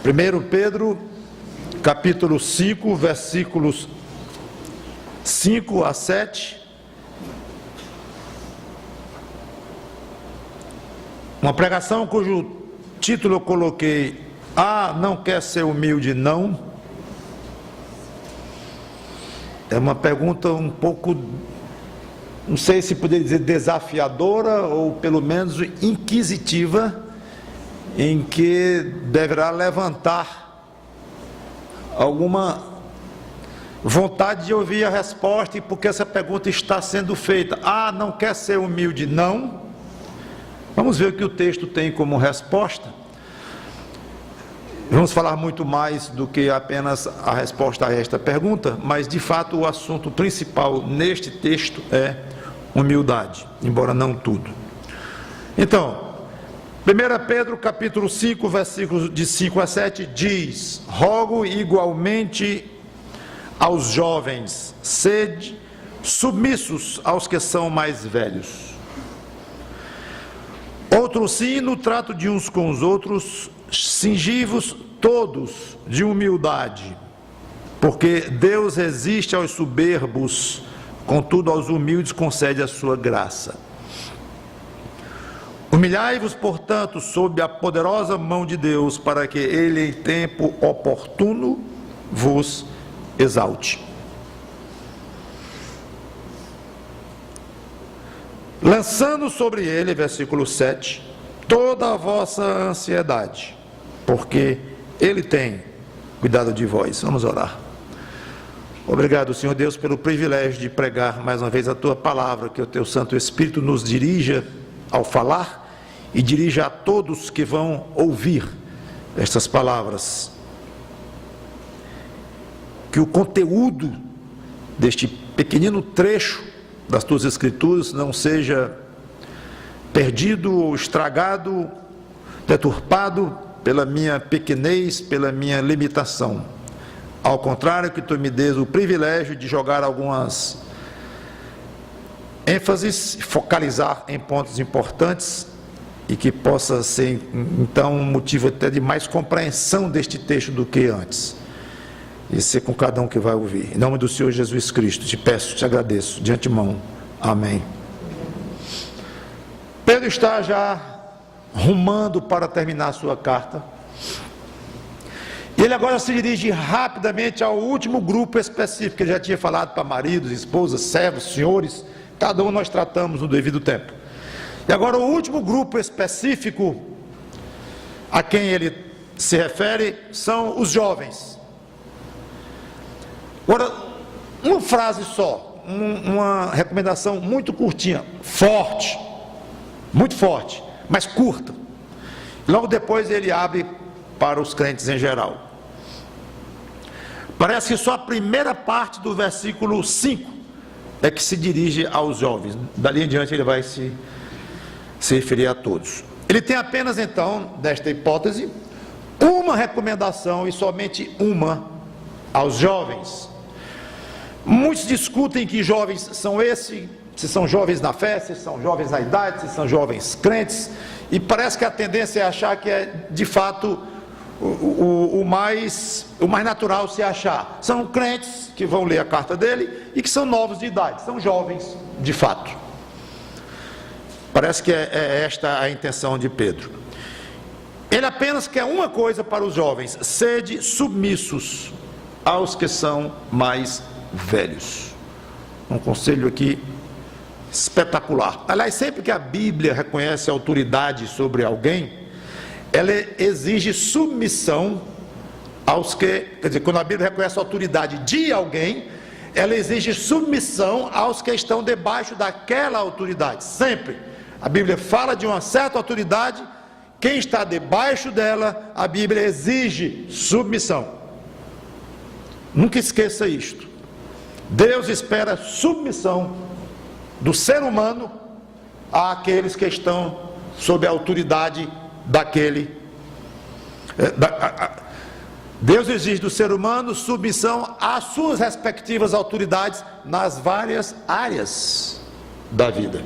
1 Pedro, capítulo 5, versículos 5 a 7. Uma pregação cujo título eu coloquei: não quer ser humilde, não? É uma pergunta um pouco, não sei se poderia dizer desafiadora, ou pelo menos inquisitiva, em que deverá levantar alguma vontade de ouvir a resposta, e porque essa pergunta está sendo feita. Não quer ser humilde, não? Vamos ver o que o texto tem como resposta. Vamos falar muito mais do que apenas a resposta a esta pergunta, mas de fato o assunto principal neste texto é humildade, embora não tudo. Então, 1 Pedro capítulo 5, versículos de 5 a 7 diz: rogo igualmente aos jovens, sede submissos aos que são mais velhos. Outro sim, no trato de uns com os outros, cingivos todos de humildade, porque Deus resiste aos soberbos, contudo aos humildes concede a sua graça. Humilhai-vos, portanto, sob a poderosa mão de Deus, para que Ele, em tempo oportuno, vos exalte. Lançando sobre Ele, versículo 7, toda a vossa ansiedade, porque Ele tem cuidado de vós. Vamos orar. Obrigado, Senhor Deus, pelo privilégio de pregar mais uma vez a Tua palavra, que o Teu Santo Espírito nos dirija ao falar e dirija a todos que vão ouvir estas palavras. Que o conteúdo deste pequenino trecho das Tuas Escrituras não seja perdido ou estragado, deturpado pela minha pequenez, pela minha limitação. Ao contrário, que Tu me dês o privilégio de jogar algumas ênfases, focalizar em pontos importantes, e que possa ser então um motivo até de mais compreensão deste texto do que antes, e ser com cada um que vai ouvir. Em nome do Senhor Jesus Cristo, te peço, te agradeço de antemão. Amém. Pedro está já rumando para terminar a sua carta, e ele agora se dirige rapidamente ao último grupo específico, que ele já tinha falado para maridos, esposas, servos, senhores. Cada um nós tratamos no devido tempo. E agora o último grupo específico a quem ele se refere são os jovens. Agora, uma frase só, uma recomendação muito curtinha, forte, muito forte, mas curta. Logo depois ele abre para os crentes em geral. Parece que só a primeira parte do versículo 5 é que se dirige aos jovens. Dali em diante ele vai se referir a todos. Ele tem apenas então, desta hipótese, uma recomendação, e somente uma, aos jovens. Muitos discutem que jovens são esses, se são jovens na fé, se são jovens na idade, se são jovens crentes, e parece que a tendência é achar que é de fato o mais natural se achar. São crentes que vão ler a carta dele e que são novos de idade, são jovens de fato. Parece que é esta a intenção de Pedro. Ele apenas quer uma coisa para os jovens: sede submissos aos que são mais velhos. Um conselho aqui espetacular. Aliás, sempre que a Bíblia reconhece autoridade sobre alguém, ela exige submissão aos que, quer dizer, quando a Bíblia reconhece a autoridade de alguém, ela exige submissão aos que estão debaixo daquela autoridade. Sempre a Bíblia fala de uma certa autoridade, quem está debaixo dela, a Bíblia exige submissão. Nunca esqueça isto. Deus espera submissão do ser humano àqueles que estão sob a autoridade daquele. Deus exige do ser humano submissão às suas respectivas autoridades nas várias áreas da vida.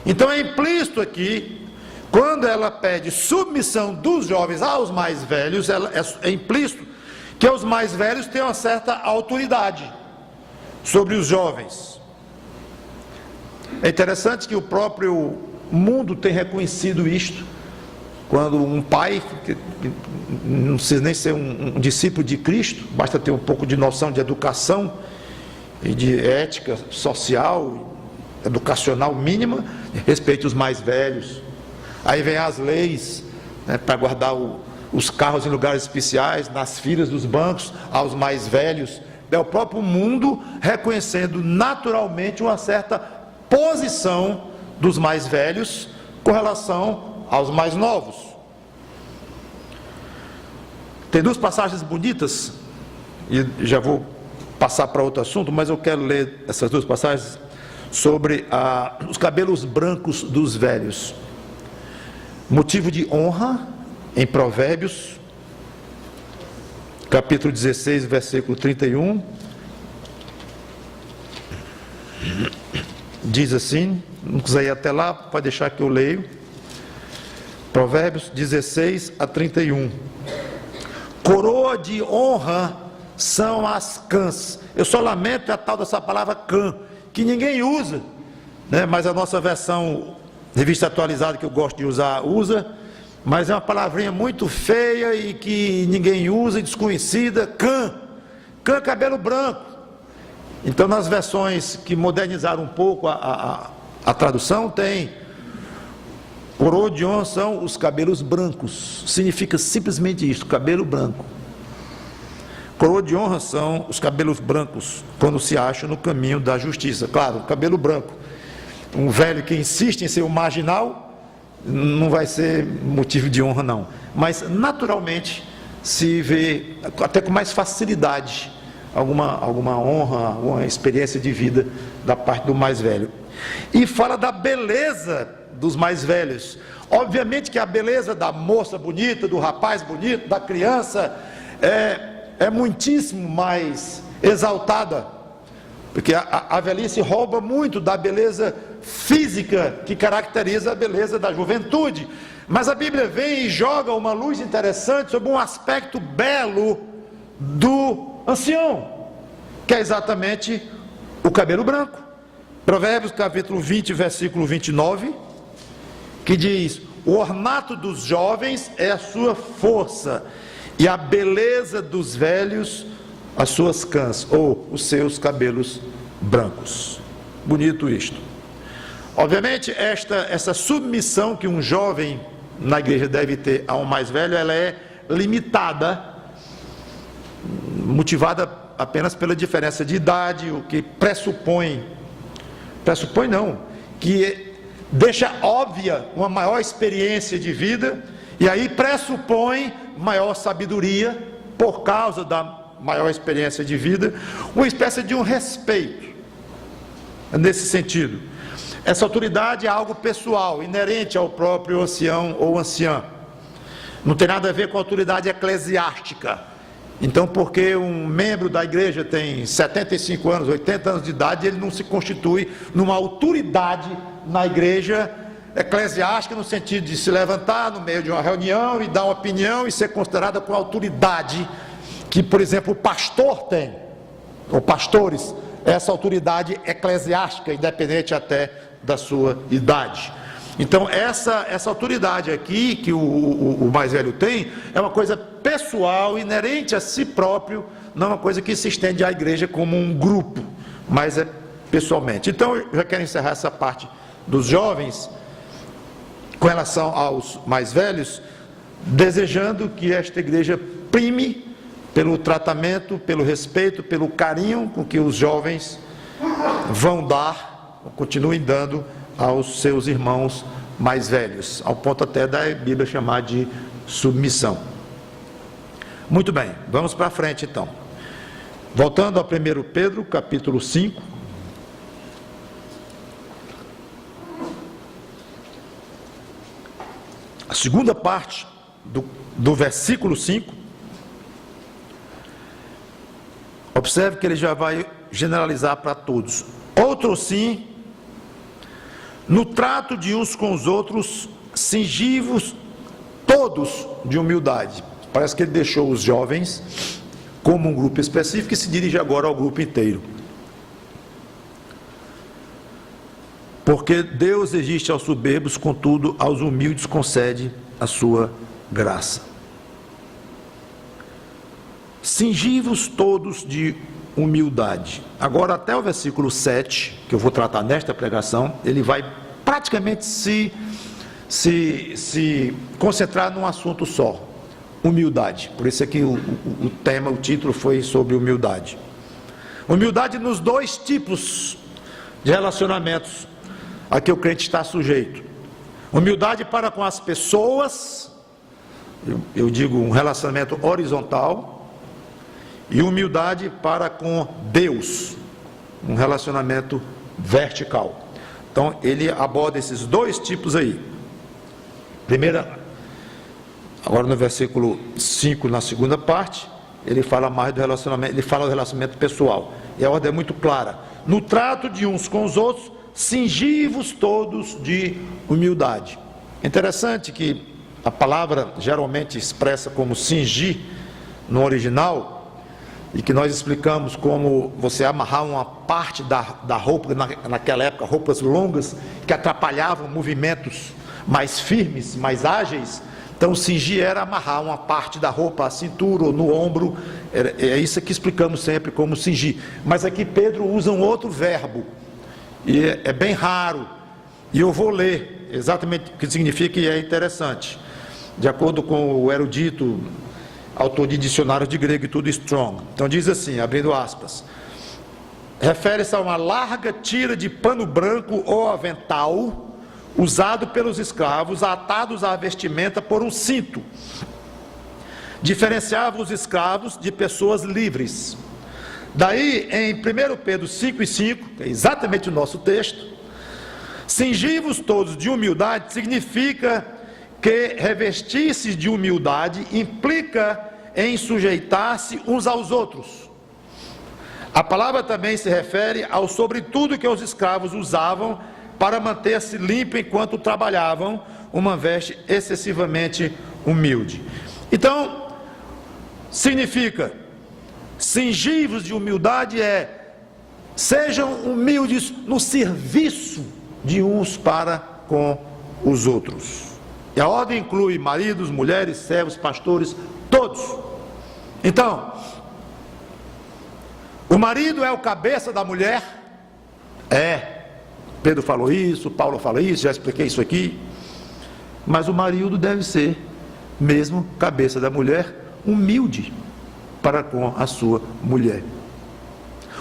Então é implícito aqui quando ela pede submissão dos jovens aos mais velhos, é implícito que os mais velhos têm uma certa autoridade sobre os jovens. É interessante que o próprio mundo tem reconhecido isto, quando um pai, que não precisa nem ser um discípulo de Cristo, basta ter um pouco de noção de educação e de ética social, educacional mínima, respeite os mais velhos. Aí vem as leis, né, para guardar os carros em lugares especiais, nas filas dos bancos, aos mais velhos. É o próprio mundo reconhecendo naturalmente uma certa posição dos mais velhos com relação aos mais novos. Tem duas passagens bonitas, e já vou passar para outro assunto, mas eu quero ler essas duas passagens sobre os cabelos brancos dos velhos. Motivo de honra, em Provérbios, capítulo 16, versículo 31, diz assim, não quiser ir até lá, pode deixar que eu leio, Provérbios 16 a 31, coroa de honra são as cãs. Eu só lamento a tal dessa palavra cã, que ninguém usa, né? Mas a nossa versão, revista atualizada que eu gosto de usar, usa, mas é uma palavrinha muito feia e que ninguém usa, desconhecida, cã, cabelo branco. Então, nas versões que modernizaram um pouco a tradução, tem coroa de honra são os cabelos brancos, significa simplesmente isso, cabelo branco. Coroa de honra são os cabelos brancos, quando se acha no caminho da justiça. Claro, cabelo branco. Um velho que insiste em ser um marginal, não vai ser motivo de honra não. Mas, naturalmente, se vê, até com mais facilidade, alguma honra, alguma experiência de vida da parte do mais velho. E fala da beleza dos mais velhos. Obviamente que a beleza da moça bonita, do rapaz bonito, da criança, é muitíssimo mais exaltada, porque a velhice rouba muito da beleza física que caracteriza a beleza da juventude. Mas a Bíblia vem e joga uma luz interessante sobre um aspecto belo do ancião, que é exatamente o cabelo branco. Provérbios capítulo 20, versículo 29, que diz: o ornato dos jovens é a sua força, e a beleza dos velhos as suas cãs, ou os seus cabelos brancos. Bonito isto. Obviamente, essa submissão que um jovem na igreja deve ter a um mais velho, ela é limitada, motivada apenas pela diferença de idade, o que pressupõe não, que deixa óbvia uma maior experiência de vida, e aí pressupõe maior sabedoria, por causa da maior experiência de vida, uma espécie de um respeito, nesse sentido. Essa autoridade é algo pessoal, inerente ao próprio ancião ou anciã, não tem nada a ver com a autoridade eclesiástica. Então, porque um membro da igreja tem 75 anos, 80 anos de idade, ele não se constitui numa autoridade na igreja eclesiástica, no sentido de se levantar no meio de uma reunião e dar uma opinião e ser considerada com autoridade que, por exemplo, o pastor tem, ou pastores, essa autoridade eclesiástica, independente até da sua idade. Então, essa autoridade aqui, que o mais velho tem, é uma coisa pessoal, inerente a si próprio, não é uma coisa que se estende à igreja como um grupo, mas é pessoalmente. Então, eu já quero encerrar essa parte dos jovens, com relação aos mais velhos, desejando que esta igreja prime pelo tratamento, pelo respeito, pelo carinho com que os jovens vão dar, continuem dando aos seus irmãos mais velhos, ao ponto até da Bíblia chamar de submissão. Muito bem, vamos para frente então. Voltando ao 1 Pedro, capítulo 5. A segunda parte do versículo 5. Observe que ele já vai generalizar para todos. Outro sim, no trato de uns com os outros, Cingi-vos todos de humildade. Parece que ele deixou os jovens como um grupo específico e se dirige agora ao grupo inteiro. Porque Deus resiste aos soberbos, contudo, aos humildes concede a sua graça. Cingi-vos todos de humildade. Agora, até o versículo 7, que eu vou tratar nesta pregação, ele vai praticamente se concentrar num assunto só: humildade. Por isso é que o título foi sobre humildade. Humildade nos dois tipos de relacionamentos a que o crente está sujeito. Humildade para com as pessoas, eu digo um relacionamento horizontal, e humildade para com Deus, um relacionamento vertical. Então ele aborda esses dois tipos aí. Primeira, agora no versículo 5, na segunda parte, ele fala mais do relacionamento, ele fala do relacionamento pessoal. E a ordem é muito clara: no trato de uns com os outros, cingi-vos todos de humildade. Interessante que a palavra geralmente expressa como cingir no original, e que nós explicamos como você amarrar uma parte da roupa, naquela época, roupas longas, que atrapalhavam movimentos mais firmes, mais ágeis. Então cingir era amarrar uma parte da roupa, a cintura ou no ombro. É isso que explicamos sempre como cingir. Mas aqui Pedro usa um outro verbo, e é bem raro, e eu vou ler exatamente o que significa, e é interessante. De acordo com o erudito, autor de dicionário de grego e tudo, Strong. Então diz assim, abrindo aspas: refere-se a uma larga tira de pano branco ou avental, usado pelos escravos, atados à vestimenta por um cinto. Diferenciava os escravos de pessoas livres. Daí, em 1 Pedro 5,5, que é exatamente o nosso texto, cingi-vos todos de humildade significa que revestir-se de humildade implica em sujeitar-se uns aos outros. A palavra também se refere ao sobretudo que os escravos usavam para manter-se limpo enquanto trabalhavam, uma veste excessivamente humilde. Então, significa, cingi-vos de humildade sejam humildes no serviço de uns para com os outros. E a ordem inclui maridos, mulheres, servos, pastores, todos. Então, o marido é o cabeça da mulher? Pedro falou isso, Paulo falou isso, já expliquei isso aqui. Mas o marido deve ser, mesmo cabeça da mulher, humilde para com a sua mulher.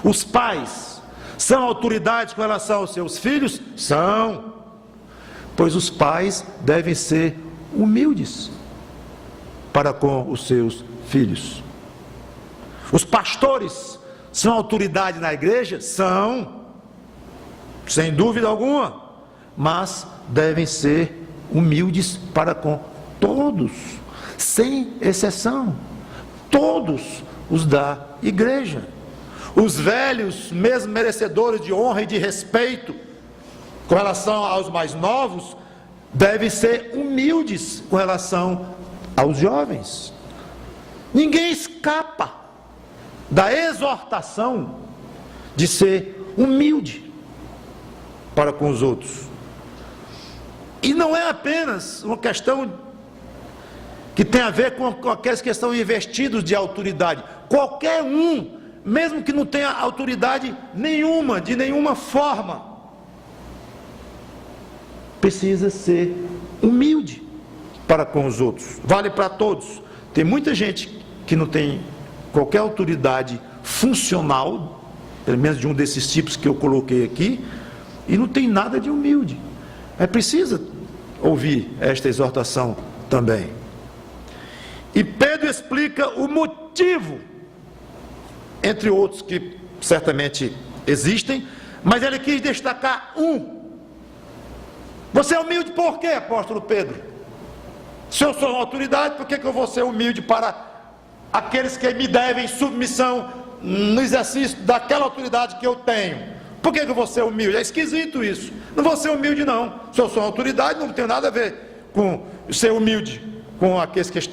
Os pais são autoridades com relação aos seus filhos? São. Pois os pais devem ser humildes para com os seus filhos. Os pastores são autoridade na igreja? São, sem dúvida alguma, mas devem ser humildes para com todos, sem exceção, todos os da igreja. Os velhos, mesmo merecedores de honra e de respeito, com relação aos mais novos, devem ser humildes com relação aos jovens. Ninguém escapa da exortação de ser humilde para com os outros. E não é apenas uma questão que tem a ver com aqueles que estão investidos de autoridade. Qualquer um, mesmo que não tenha autoridade nenhuma, de nenhuma forma, precisa ser humilde para com os outros. Vale para todos. Tem muita gente que não tem qualquer autoridade funcional, pelo menos de um desses tipos que eu coloquei aqui, e não tem nada de humilde. Mas precisa ouvir esta exortação também. E Pedro explica o motivo, entre outros que certamente existem, mas ele quis destacar um. Você é humilde por quê, apóstolo Pedro? Se eu sou uma autoridade, por que eu vou ser humilde para aqueles que me devem submissão no exercício daquela autoridade que eu tenho? Por que eu vou ser humilde? É esquisito isso. Não vou ser humilde não. Se eu sou uma autoridade, não tenho nada a ver ser humilde com aqueles que estão